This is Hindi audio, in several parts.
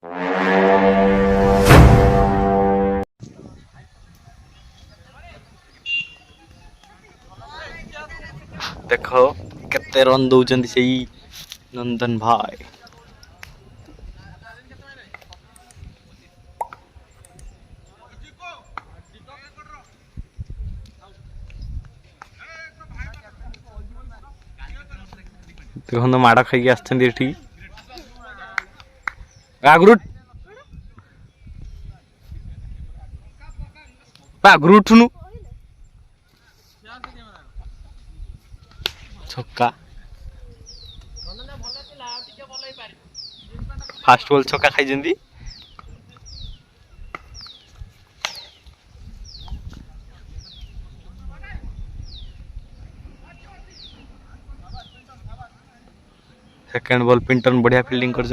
देख केते रन दौरान से नंदन भाई। देखो माड़ खाई आगु आगु उठुनु छक्का फास्ट बॉल छक्का खाई सेकेंड बॉल पिंटन बढ़िया फील्डिंग कर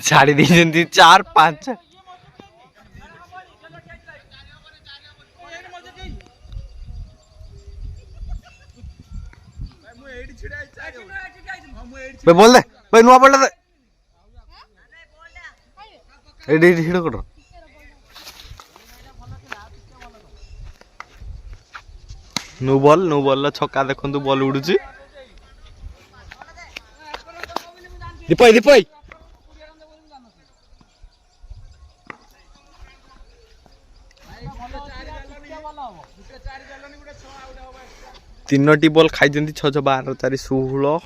छाड़ी दी 4-5 बोल दे भाई नुआ बोल दे एडी हिड़ कर नो बॉल छक्का देखंतु बॉल उडुची दीपई तीनोटी बॉल खाई 6-12-4-16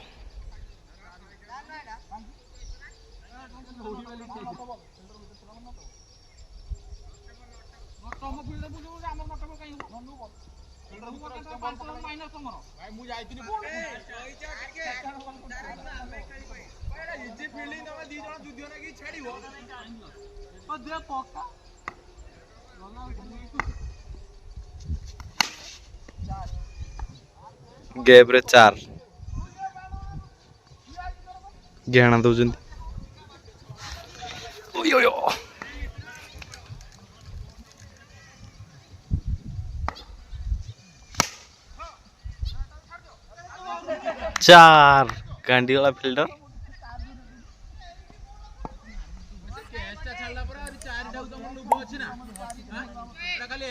गैप रे 4 ज्ञाना दौरान 4 गांडी वाला फील्डर खाली